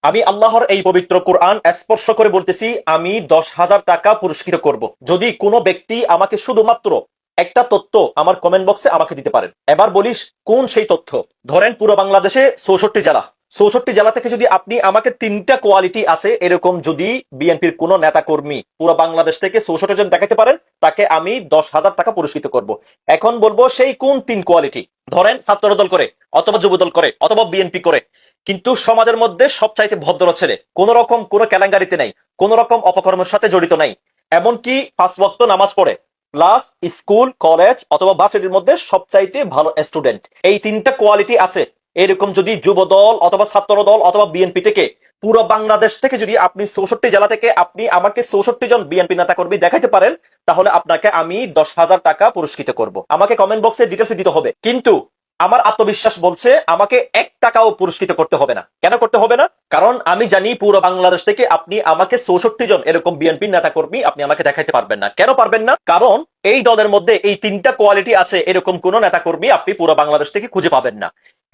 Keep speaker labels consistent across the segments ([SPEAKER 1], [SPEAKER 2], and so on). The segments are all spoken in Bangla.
[SPEAKER 1] আমি আল্লাহর এই পবিত্র কোরআন স্পর্শ করে বলতেছি, আমি 10,000 টাকা পুরস্কৃত করব যদি কোনো ব্যক্তি আমাকে শুধুমাত্র একটা তথ্য আমার কমেন্ট বক্সে আমাকে দিতে পারেন। এবার বলিস কোন সেই তথ্য। ধরেন পুরো বাংলাদেশে 64 জেলা, 64 জেলা থেকে যদি আপনি আমাকে 3টা কোয়ালিটি আছে এরকম যদি বিএনপির কোন নেতা কর্মী পুরো বাংলাদেশ থেকে 64 জন দেখাতে পারেন, তাকে আমি 10,000 টাকা পুরস্কৃত করব। এখন বলবো সেই কোন 3 কোয়ালিটি। ধরেন ছাত্র দল করে, অথবা যুব দল করে, অথবা বিএনপি করে, কিন্তু সমাজের মধ্যে সবচাইতে ভদ্র ছেলে, কোন রকম কোন কেলেঙ্কারিতে নাই, কোন রকম অপকর্মের সাথে জড়িত নাই, এমনকি 5 ওয়াক্ত নামাজ পড়ে, প্লাস স্কুল কলেজ অথবা ভার্সিটির মধ্যে সবচাইতে ভালো স্টুডেন্ট। এই 3টা কোয়ালিটি আছে এরকম যদি যুব দল অথবা ছাত্র দল অথবা বিএনপি থেকে পুরো বাংলাদেশ থেকে যদি আপনি 64 জেলা থেকে আপনি আমাকে 64 জন বিএনপি নেতা কর্মী দেখাইতে পারেন, তাহলে আপনাকে আমি 10,000 টাকা পুরস্কৃত করব। আমাকে কমেন্ট বক্সে ডিটেলস দিতে হবে, কিন্তু আমার আত্মবিশ্বাস বলছে আমাকে 1 টাকাও পুরস্কৃত করতে হবে না। কেন করতে হবে না? কারণ আমি জানি পুরো বাংলাদেশ থেকে আপনি আমাকে 64 জন এরকম বিএনপি নেতা কর্মী আপনি আমাকে দেখাইতে পারবেন না। কেন পারবেন না? কারণ এই দলের মধ্যে এই 3টা কোয়ালিটি আছে এরকম কোন নেতা কর্মী আপনি পুরো বাংলাদেশ থেকে খুঁজে পাবেন না।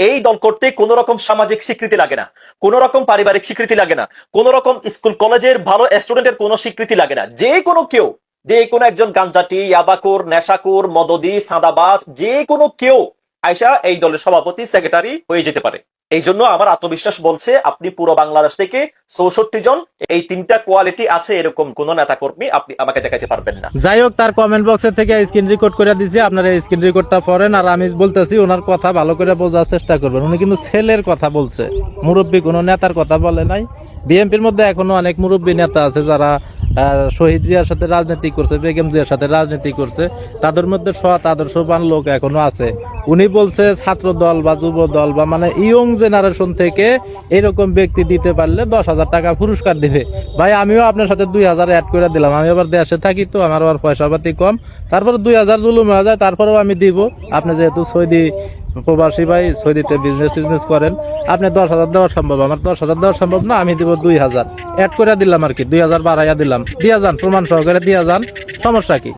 [SPEAKER 1] এই দল করতে কোন রকম সামাজিক স্বীকৃতি লাগে না, কোন রকম পারিবারিক স্বীকৃতি লাগে না, কোন রকম স্কুল কলেজের ভালো স্টুডেন্টের কোনো স্বীকৃতি লাগে না। যে কোনো কেউ, যে কোনো একজন গাঞ্জাটি, ইয়াবাকুর, নেশাকুর, মদদি, সাদাবাজ, যে কোনো কেউ আয়সা এই দলের সভাপতি সেক্রেটারি হয়ে যেতে পারে। এই জন্য আমার আত্মবিশ্বাস বলছে আপনি পুরো বাংলাদেশ থেকে 64 জন এই 3টা কোয়ালিটি আছে এরকম কোন নেতা কর্মী আপনি আমাকে দেখাইতে পারবেন না।
[SPEAKER 2] যাই হোক, তার কমেন্ট বক্সে থেকে স্ক্রিন রেকর্ড করে দিয়েছি, আপনারা এই স্ক্রিন রেকর্ডটা পড়েন। আর আমি বলতেছি ওনার কথা ভালো করে বোঝার চেষ্টা করবেন। উনি কিন্তু ছেলের কথা বলছে, মুরব্বী কোনো নেতার কথা বলে নাই। বিএনপির মধ্যে এখনো অনেক মুরব্বী নেতা আছে যারা শহীদ জিয়ার সাথে রাজনীতি করছে, বেগম জিয়ার সাথে রাজনীতি করছে, তাদের মধ্যে সৎ আদর্শবান লোক এখনো আছে। উনি বলছে ছাত্র দল বা যুব দল বা মানে ইয়ং জেনারেশন থেকে এরকম ব্যক্তি দিতে পারলে 10,000 টাকা পুরস্কার দিবে। ভাই আমিও আপনার সাথে 2,000 অ্যাড করে দিলাম। আমি আবার দেশে থাকি তো, আমার আবার পয়সা পাতি কম, তারপরে 2,000 জুলুম হয়ে যায়, তারপরেও আমি দিব। আপনি যেহেতু সৌদি প্রবাসী ভাই, সৌদিতে বিজনেস করেন, আপনি 10,000 দেওয়া সম্ভব, আমার 10,000 দেওয়া সম্ভব না, আমি দিব 2,000 অ্যাড করে দিলাম আর কি, 2,000 বাড়াইয়া দিলাম। দিয়া যান, প্রমাণ সহকারে দিয়া যান, সমস্যা কি?